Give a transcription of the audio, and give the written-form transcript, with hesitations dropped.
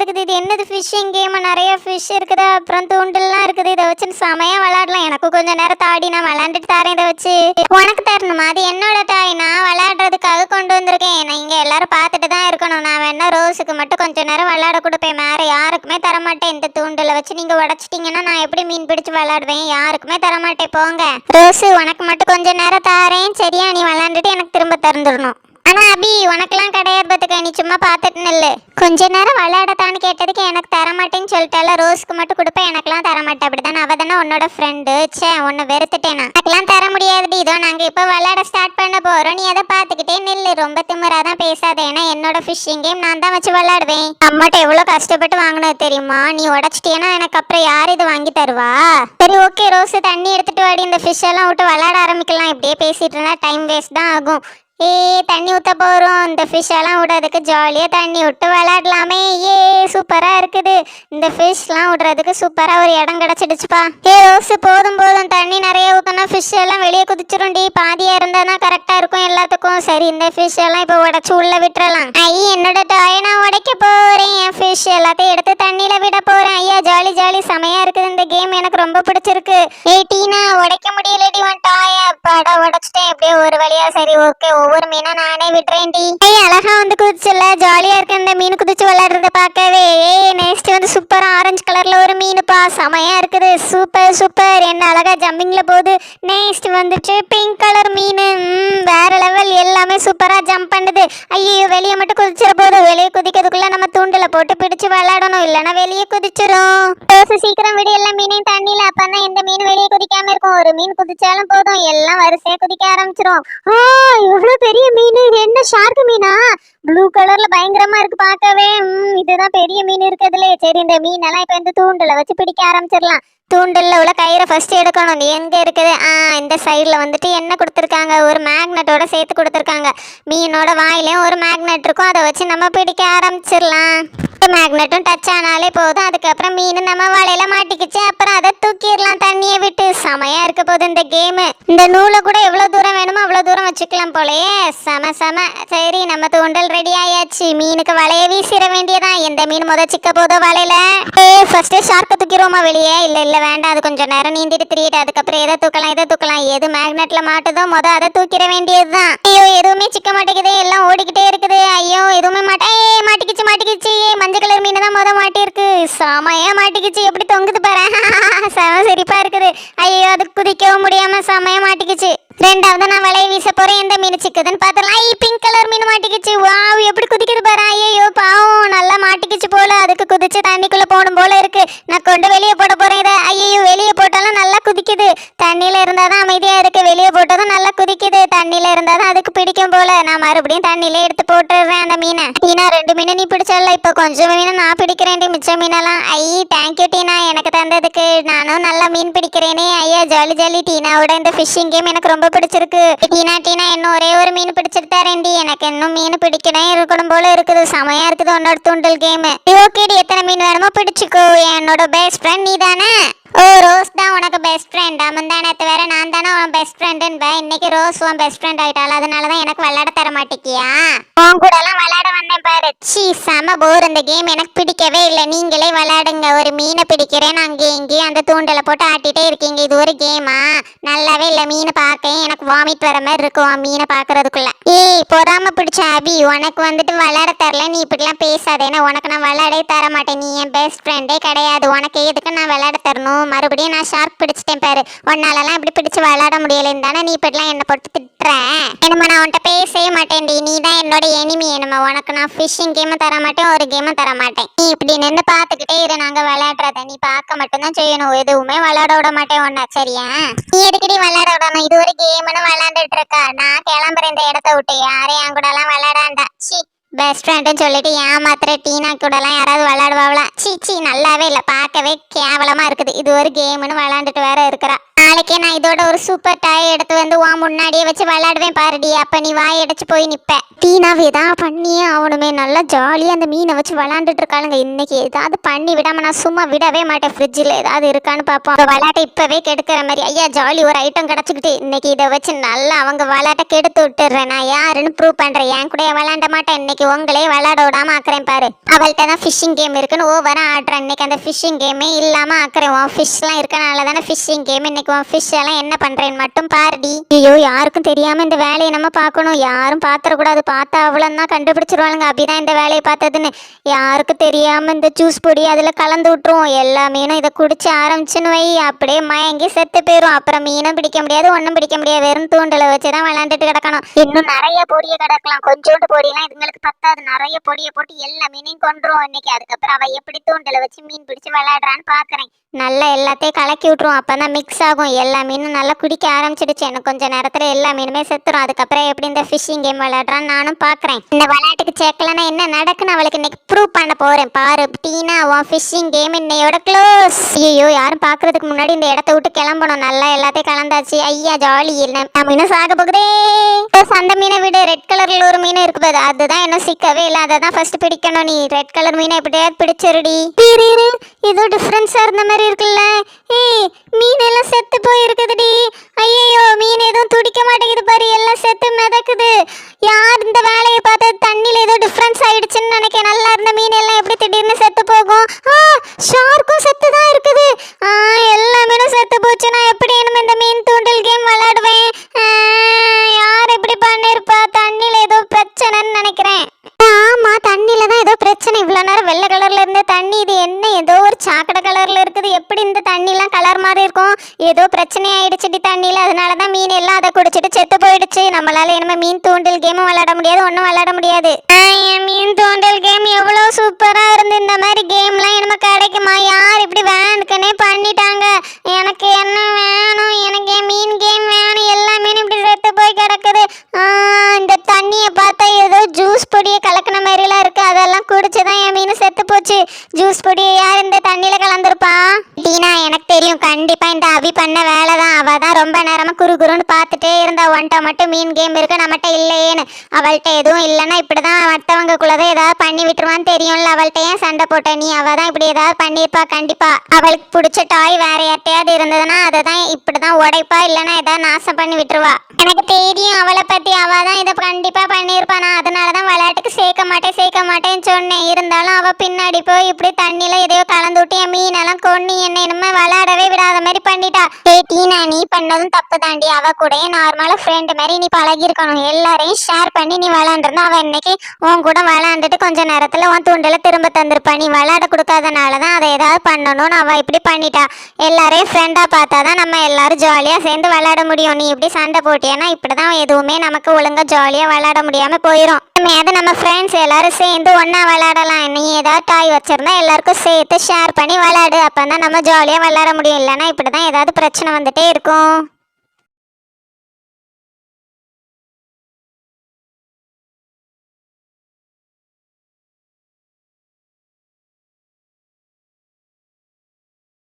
இருக்குது. இது என்னது ஃபிஷ்ஷிங் கேம்? நிறைய ஃபிஷ் இருக்குதா, அப்புறம் தூண்டல்லாம் இருக்குது. இதை வச்சு செமையா விளையாடலாம். எனக்கு கொஞ்சம் நேரம் தாடி, நான் விளையாண்டுட்டு தரேன். இதை வச்சு உனக்கு தரணுமா? அது என்னோட டாய், நான் விளையாடுறதுக்காக கொண்டு வந்திருக்கேன். நீங்க எல்லாரும் பார்த்துட்டு தான் இருக்கணும். நான் வேணா ரோஸுக்கு மட்டும் கொஞ்சம் நேரம் விளையாட கொடுப்பேன், வேற யாருக்குமே தரமாட்டேன். இந்த தூண்டில் வச்சு நீங்க உடச்சிட்டீங்கன்னா நான் எப்படி மீன் பிடிச்சு விளையாடுவேன்? யாருக்குமே தரமாட்டேன். போங்க. ரோஸு, உனக்கு மட்டும் கொஞ்சம் நேரம் தாரேன், சரியா? நீ விளையாண்டுட்டு எனக்கு திரும்ப திறந்துடணும். ஆனா அபி, உனக்கெல்லாம் கிடையாது பார்த்துக்க, நீ சும்மா பார்த்துட்டு நில்லு. கொஞ்ச நேரம் விளையாடத்தான்னு கேட்டதுக்கு எனக்கு தரமாட்டேன்னு சொல்லிட்டால. ரோஸ்க்கு மட்டும் கொடுப்பேன், எனக்கெல்லாம் தரமாட்டேன். அப்படிதானே? அவ தானே உன்னோட ஃப்ரெண்டு. சே, உன்னை வெறுத்துட்டேனா? எனக்கெல்லாம் தர முடியாதுடி. இதோ நாங்க இப்போ விளையாட ஸ்டார்ட் பண்ண போறோம், நீ அதை பார்த்துக்கிட்டே நில்லு. ரொம்ப திமிராதான் பேசாத, ஏன்னா என்னோட ஃபிஷ்ஷிங் கேம் நான் தான் வச்சு விளையாடுவேன். அம்மாட்ட எவ்வளவு கஷ்டப்பட்டு வாங்கினது தெரியுமா? நீ உடச்சிட்டேன்னா எனக்கு அப்புறம் யார் இது வாங்கி தருவா? சரி ஓகே ரோஸ், தண்ணி எடுத்துட்டு வாடி. இந்த ஃபிஷ் எல்லாம் விட்டு விளையாட ஆரம்பிக்கலாம். இப்படியே பேசிட்டு இருந்தா டைம் வேஸ்ட் தான் ஆகும். தண்ணி ஊற்ற போகிறோம். இந்த ஃபிஷ் எல்லாம் விடுறதுக்கு ஜாலியாக தண்ணி விட்டு விளையாடலாமே. சூப்பராக இருக்குது. இந்த ஃபிஷ்லாம் விடுறதுக்கு சூப்பராக ஒரு இடம் கிடச்சிடுச்சுப்பா. ரோஸு, போதும் போதும், தண்ணி நிறைய ஊற்றினா ஃபிஷ் எல்லாம் வெளியே குதிச்சிரும்டி. பாதியாக இருந்தால் தான் கரெக்டாக இருக்கும் எல்லாத்துக்கும். சரி, இந்த ஃபிஷ் எல்லாம் இப்போ உடச்சி உள்ளே விட்டுறலாம். என்னோட டாயை நான் உடைக்க போகிறேன். என் ஃபிஷ் எல்லாத்தையும் எடுத்து தண்ணியில் விட போகிறேன். ஐயா, ஜாலி ஜாலி, செமையாக இருக்குது இந்த கேம். எனக்கு ரொம்ப பிடிச்சிருக்கு. டீனா, உடைக்க முடியலடி உன் டாயை. பட உடைச்சிட்டேன் எப்படியோ ஒரு வழியா. சரி ஓகே, ஒவ்வொரு மீனா நானே விட்டுறேன். டி அழகா வந்து குதிச்சுல, ஜாலியா இருக்கு இந்த மீன் குதிச்சு விளையாடுறத பார்க்கவே. நெக்ஸ்ட் வந்து சூப்பரா ஆரஞ்சு கலர்ல ஒரு மீனுப்பா, செமையா இருக்குது. சூப்பர் சூப்பர், என்ன அழகா ஜம்பிங்ல போகுது. நெக்ஸ்ட் வந்துட்டு பிங்க் கலர் மீன், வேற லெவல், எல்லாமே சூப்பரா ஜம்ப் பண்ணுது. ஐயோ, வெளியே மட்டும் குதிச்சிட போதும். வெளியே குதிக்கிறதுக்குள்ள நம்ம தூண்டில போட்டு பிடிச்சு விளையாடணும், இல்லைன்னா வெளியே குதிச்சிரும். சீக்கிரம் விட எல்லா மீனையும் தண்ணியில, அப்பதான் எந்த மீன் வெளியே குதிக்காம இருக்கும். ஒரு மீன் குதிச்சாலும் போதும், எல்லாம் வரிசையா குதிக்க ஆரம்பிச்சிரும். இவ்வளவு பெரிய மீன், என்ன ஷார்க் மீனா? ப்ளூ கலர்ல பயங்கரமா இருக்கு பார்க்கவே. இதுதான் பெரிய மீன் இருக்குதுலே. சரி, இந்த மீன் எல்லாம் இப்ப இந்த தூண்டில வச்சு பிடிக்க ஆரம்பிச்சிடலாம். தூண்டில் உள்ள கயிறை ஃபர்ஸ்ட் எடுக்கணும். எங்க இருக்குது? இந்த சைடில் வந்துட்டு என்ன கொடுத்துருக்காங்க, ஒரு மேக்னெட்டோட சேர்த்து கொடுத்துருக்காங்க. மீனோட வாயிலையும் ஒரு மேக்னெட் இருக்கும், அதை வச்சு நம்ம பிடிக்க ஆரம்பிச்சிடலாம். மேக்னெட்டும் டச் ஆனாலே போதும். அதுக்கப்புறம் மீன் நம்ம வலையில மாட்டிக்கிச்சு, அப்புறம் அதை தூக்கிடலாம் தண்ணியை விட்டு. செமையா இருக்க போகுது இந்த கேமு. இந்த நூலை கூட எவ்வளவு தூரம் வேணுமோ அவ்வளவு தூரம் வச்சுக்கலாம் போலயே. செம செம. சரி, நம்ம தூண்டல் ரெடி ஆயாச்சு. மீனுக்கு வலைய வீசிட வேண்டியதான். எந்த மீன் சிக்க போதோ வலையில. ஃபர்ஸ்ட் ஷார்க்கை தூக்கிடுவோமா வெளியே? இல்ல இல்ல வேண்டாம், அது கொஞ்சம் நேரம் நீந்திட்டு திரியிட்டு அதுக்கப்புறம் எதை தூக்கலாம் இதை தூக்கலாம். எது மேக்னெட்ல மாட்டுதோ அதை தூக்கிட வேண்டியதுதான். ஐயோ, எதுவுமே சிக்க மாட்டேங்குது, எல்லாம் ஓடிக்கிட்டே இருக்குது. ஐயோ, எதுவுமே மாட்டிக்கிச்சு மாட்டிக்கிச்சு. மஞ்சள் கலர் மீன் தான் மாட்டி இருக்கு. செமையா மாட்டிக்கிச்சு, எப்படி தொங்குது பாரு. செம சிரிப்பா இருக்குது. ஐயோ, அது குதிக்கவும் முடியாம செமையா மாட்டிக்கிச்சு. ரெண்டாவது நான் வலையை வீச போறேன். எந்த மீன் சிக்குதுன்னு பார்த்தலாம். பிங்க் கலர் மீன் மாட்டிக்கிச்சு. வாவ், எப்படி குதிக்குது பாரு. ஐயோ பாவம், நல்லா மாட்டிக்கிச்சு போல. அதுக்கு குதிச்சு தண்ணிக்குள்ள போடும் போல இருக்கு. நான் கொண்டு வெளியே போட போறேன் இதை. ஐயோ, வெளியே போட்டாலும் நல்லா குதிக்குது. தண்ணியில இருந்தாதான் அமைதியா இருக்கு, வெளியே போட்டதும் நல்லா குதிக்குது. தண்ணியில இருந்தாதான் அதுக்கு பிடிக்கும் போல. நான் மறுபடியும் தண்ணியில எடுத்து போட்டுடுறேன் அந்த மீனை. டீனா, 2 மீனை நீ பிடிச்சல, இப்ப கொஞ்சம் மீனை நான் பிடிக்கிறேன். மிச்ச மீனெல்லாம். தேங்க்யூ டீனா, எனக்கு தந்ததுக்கு. நானும் நல்லா மீன் பிடிக்கிறேனே. ஐயா, ஜாலி ஜாலி. டீனாவோட இந்த ஃபிஷிங் கேம் எனக்கு ரொம்ப பிடிச்சிருக்கு. டீனா இன்னும் ஒரே ஒரு மீன் பிடிச்சிட்டு தரேன்டி. எனக்கு இன்னும் மீன் பிடிக்கணும் இருக்கணும் போல இருக்குது. செமையா இருக்குது உன்னோட தூண்டல் கேம். ஓகேடி, எத்தனை மீன் வேணுமோ பிடிச்சிக்கோ. என்னோட பெஸ்ட் ஃப்ரெண்ட் நீ தானே? ரோஸ் தான் உனக்கு பெஸ்ட் ஃப்ரெண்ட். முந்தானத்து வேற நான் தானே உன் பெஸ்ட் ஃப்ரெண்டுன்னு. இன்னைக்கு ரோஸ் உன் பெஸ்ட் ஃப்ரெண்ட் ஆயிட்டாள், அதனாலதான் எனக்கு விளையாட தர மாட்டேக்கியா? உன் கூட எல்லாம் விளையாட வந்தேன் பாரு. செம போர், இந்த கேம் எனக்கு பிடிக்கவே இல்லை. நீங்களே விளையாடுங்க. ஒரு மீனை பிடிக்கிறேன், அங்கேயும் இங்கேயும் அந்த தூண்டில போட்டு ஆட்டிட்டே இருக்கீங்க. இது ஒரு கேமா? நல்லாவே இல்லை. மீன் பார்க்க எனக்கு வாமிட் வர மாதிரி இருக்கும் மீனை பாக்குறதுக்குள்ள. பொறாம பிடிச்ச அபி, உனக்கு வந்துட்டு விளையாட தரல, நீ இப்படிலாம் பேசாத. ஏன்னா உனக்கு நான் விளையாடே தர மாட்டேன். நீ என் பெஸ்ட் ஃப்ரெண்டே கிடையாது. உனக்கு எதுக்கு நான் விளையாட தரணும்? மறுபடியும் நான் ஷார்க் பிடிச்சிட்டேன் பாரு. உன்னாலலாம் இப்படி பிடிச்சு விளையாட முடியலன்னு தானே நீ இப்படிலாம் என்னை போட்டு திட்டுறேன். என்னமா, நான் உன்கிட்ட பேசவே மாட்டேன்டி. நீ தான் என்னோட எனிமி. என்னமா, உனக்கு நான் ஃபிஷிங் கேமும் தர மாட்டேன், ஒரு கேமும் தர மாட்டேன். நீ இப்படி நின்று பார்த்துக்கிட்டே இரு, நாங்க விளையாடுறத நீ பார்க்க மட்டும்தான் செய்யணும். எதுவுமே விளையாட விட மாட்டேன் உன்ன, சரியா? நீ அடிக்கடி விளையாட விடணும். இது ஒரு கேம்னு விளையாண்டுட்டு இருக்கா. நான் கிளம்புறேன் இந்த இடத்த விட்டு. யாரையும் என் கூட எல்லாம் விளையாடாண்டா. பெஸ்ட் ஃப்ரெண்டுன்னு சொல்லிட்டு ஏமாத்துற டீனா கூடலாம் யாராவது விளையாடுவாங்களாம்? சீ, நல்லாவே இல்லை, பார்க்கவே கேவலமா இருக்குது. இது ஒரு கேம்னு விளையாண்டுட்டு வேற இருக்கிறா. நாளைக்கே நான் இதோட ஒரு சூப்பர் டாய் எடுத்து வந்து உன் முன்னாடியே வச்சு விளையாடுவேன் பாருடி. அப்ப நீ வாய் அடைச்சு போய் நிப்ப. டீனாவே தான் பண்ணியே அவனுமே நல்லா ஜாலியாக அந்த மீனை வச்சு விளாண்டுட்டு இருக்காளுங்க. இன்னைக்கு ஏதாவது பண்ணி விடாம நான் சும்மா விடவே மாட்டேன். ஃப்ரிட்ஜில் ஏதாவது இருக்கான்னு பார்ப்போம். அந்த விளையாட்டை இப்பவே கெடுக்கிற மாதிரி. ஐயா, ஜாலி, ஒரு ஐட்டம் கிடச்சிக்கிட்டு இன்னைக்கு இதை வச்சு நல்லா அவங்க விளையாட்டை கெடுத்து விட்டுடுறேன். நான் யாருன்னு ப்ரூவ் பண்றேன். என் கூட விளையாண்ட மாட்டேன். இன்னைக்கு உங்களே விளையாட விடாம ஆக்குறேன் பாரு. அவள்கிட்ட தான் ஃபிஷிங் கேம் இருக்குன்னு ஓவரா ஆடுறேன். இன்னைக்கு அந்த ஃபிஷிங் கேமே இல்லாம ஆக்குறேன். உன் ஃபிஷ்லாம் இருக்கனால தானே ஃபிஷிங் கேம். இன்னைக்கு உன் ஃபிஷ் எல்லாம் என்ன பண்றேன்னு மட்டும் பாருடி. ஐயோ யாருக்கும் தெரியாம இந்த வேலையை நம்ம பார்க்கணும். யாரும் பாத்திரக்கூடாது. பார்த்தா அவ்வளோதான் கண்டுபிடிச்சிருவாளுங்க அப்படிதான் இந்த வேலையை பார்த்ததுன்னு. யாருக்கும் தெரியாம இந்த ஜூஸ் பொடி அதுல கலந்து விட்டுருவோம். எல்லா மீனும் இதை குடிச்சு ஆரம்பிச்சுன்னு வை, அப்படியே மயங்கி செத்து போயிடும். அப்புறம் மீனும் பிடிக்க முடியாது, ஒன்றும் பிடிக்க முடியாது. வெறும் தூண்டில வச்சுதான் விளையாண்டுட்டு கிடக்கணும். இன்னும் நிறைய பொடியை கிடக்கலாம். கொஞ்சோண்டு பொடியெல்லாம் இதுங்களுக்கு பத்தாது. நிறைய பொடியை போட்டு எல்லா மீனையும் கொண்டுருவோம் இன்னைக்கு. அதுக்கப்புறம் அவ எப்படி தூண்டில வச்சு மீன் பிடிச்சு விளையாடுறான்னு பாக்குறேன். நல்லா எல்லாத்தையும் கலக்கி விட்டுருவோம். அப்பதான் மிக்ஸ் ஆகும். எல்லா மீனும் நல்லா குடிக்க ஆரம்பிச்சிடுச்சு. எனக்கு கொஞ்ச நேரத்துல எல்லா மீனுமே செத்துரும். அதுக்கப்புறம் எப்படி இந்த ஃபிஷிங் கேம் விளையாடுறான்னு நானும் பாக்குறேன். இந்த விளையாட்டுக்கு சேர்க்கலன்னா என்ன நடக்குன்னு அவளுக்கு இன்னைக்கு ப்ரூவ் பண்ண போறேன் பாரு. டீனா உன் ஃபிஷிங் கேம் இன்னையோட க்ளோஸ். ஐயோ யாரும் பாக்குறதுக்கு முன்னாடி இந்த இடத்த விட்டு கிளம்பணும். நல்லா எல்லாத்தையும் கலந்தாச்சு. ஐயா ஜாலி. நம்ம மீனும் சாக போகுதே. அந்த மீனை விட ரெட் கலர்ல ஒரு மீன் இருக்கு பாரு, அதுதான் என்ன சிக்கவே இல்லை. அதை தான் ஃபர்ஸ்ட் பிடிக்கணும். நீ ரெட் கலர் மீனை எப்படியாவது பிடிச்சிருடி. ஏதோ டிஃப்ரென்ஸா இருந்த மாதிரி இருக்குல்ல. ஏய் மீன் எல்லாம் செத்து போயிருக்குதுடி. ஐயோ மீன் எதுவும் துடிக்க மாட்டேங்குது பாரு, எல்லாம் செத்து மிதக்குது. யார் இந்த வேலையை பார்த்தது? தண்ணியில ஏதோ டிஃப்ரென்ஸ் ஆயிடுச்சுன்னு நினைக்கிறேன். நல்லா இருந்த மீன் எல்லாம் எப்படி திடீர்னு செத்து போகும்? ஷார்க்கும் செத்து தான் இருக்குது. எல்லா மீனும் செத்து போச்சு. நான் எப்படி இனிமே இந்த மீன் தூண்டல் கேம் விளையாடுவேன்? யார் எப்படி பண்ணிருப்பா? தண்ணியில ஏதோ பிரச்சனைன்னு நினைக்கிறேன். ஆமா தண்ணியில தான் ஏதோ பிரச்சனை. இவ்வளவு நேரம் வெள்ளை கலர்ல இருந்த தண்ணி இது என்ன ஏதோ ஒரு சாக்கடை கலர்ல இருக்குது. எப்படி இந்த தண்ணி எல்லாம் கலர் மாதிரி இருக்கும்? ஏதோ பிரச்சனை ஆயிடுச்சுடி தண்ணியில. அதனாலதான் மீன் எல்லாம் அதை குடிச்சிட்டு செத்து போயிடுச்சு. நம்மளால இனிமே மீன் தூண்டல் கேமும் விளையாட முடியாது, ஒன்னும் விளையாட முடியாது. மீன் தூண்டல் கேம் எவ்வளவு சூப்பரா இருந்து. இந்த மாதிரி கேம்லாம் இனிமே கிடைக்குமா? யார் இப்படி வேணுக்குன்னே பண்ணிட்டாங்க. எனக்கு என்ன வேணும்? எனக்கு மீன் கேம் வேணும். எல்லா மீனும் இப்படி செத்து போய் கிடக்குது. இந்த தண்ணியை பார்த்தா ஏதோ ஜூஸ் பொடியை கலக்கின மாதிரிலாம் இருக்கு. அதெல்லாம் குடிச்சுதான் என் மீன் செத்து போச்சு. ஜூஸ் பொடியை யார் இந்த தண்ணியில கலந்துருப்பா? டீனா எனக்கு தெரியும். கண்டிப்பா இந்த அவி பண்ண வேலை தான். அவ தான் ரொம்ப நேரமா குறுகுறுன்னு பார்த்துட்டே இருந்தா. ஒன்ட்ட மட்டும் மீன் கேம் இருக்கு, நம்மகிட்ட இல்லையேன்னு. அவள்கிட்ட எதுவும் இல்லைன்னா இப்படிதான் மற்றவங்களுக்குள்ளதான் ஏதாவது பண்ணி விட்டுருவான்னு தெரியும்ல. அவள்கிட்ட ஏன் சண்டை போட்ட நீ? அவ தான் இப்படி ஏதாவது பண்ணிருப்பா கண்டிப்பா. அவளுக்கு பிடிச்ச டாய் வேற யார்ட்டையாவது இருந்ததுன்னா அதை தான் இப்படிதான் உடைப்பா, இல்லைன்னா ஏதாவது நாசம் பண்ணி விட்டுருவா. எனக்கு தெரியும் அவளை பத்தி. அவ தான் இதை கண்டிப்பா பண்ணிருப்பா. நான் அதனாலதான் விளையாட்டுக்கு சேர்க்க மாட்டேன்னு சொன்னேன். இருந்தாலும் அவ பின்னாடி போய் இப்படி தண்ணியில எதையோ கலந்து விட்டு என் மீனெல்லாம் கொண்டு என்ன இனிமே விளையாடவே விடாத மாதிரி பண்ணிட்டா. டீனா நீ பண்ணதும் தப்பு தாண்டி. அவ கூட நார்மலா ஃப்ரெண்டு மாதிரி நீ பழகி இருக்கணும். எல்லாரையும் ஷேர் பண்ணி நீ விளையாண்டுருந்தா அவ இன்னைக்கு உன் கூட விளையாண்டுட்டு கொஞ்ச நேரத்துல உன் தூண்டில திரும்ப தந்திருப்பா. நீ விளையாட கொடுக்காதனாலதான் அதை ஏதாவது பண்ணணும்னு அவ இப்படி பண்ணிட்டா. எல்லாரையும் ஃப்ரெண்டா பார்த்தாதான் நம்ம எல்லாரும் ஜாலியா சேர்ந்து விளையாட முடியும். நீ இப்படி சண்டை போட்டியன்னா இப்படிதான் எதுவுமே நமக்கு ஒழுங்கா ஜாலியா விளையாட முடியாம போயிடும். நம்ம ஃப்ரெண்ட்ஸ் எல்லாரும் சேர்ந்து ஒன்னா விளையாடலாம். நீ ஏதாவது டாய் வச்சிருந்தா எல்லாருக்கும் சேர்த்து ஷேர் பண்ணி விளையாடு. அப்பதான் நம்ம ஜாலியா விளையாட முடியும். இல்லைன்னா இப்படிதான் ஏதாவது பிரச்சனை வந்துட்டே இருக்கும்.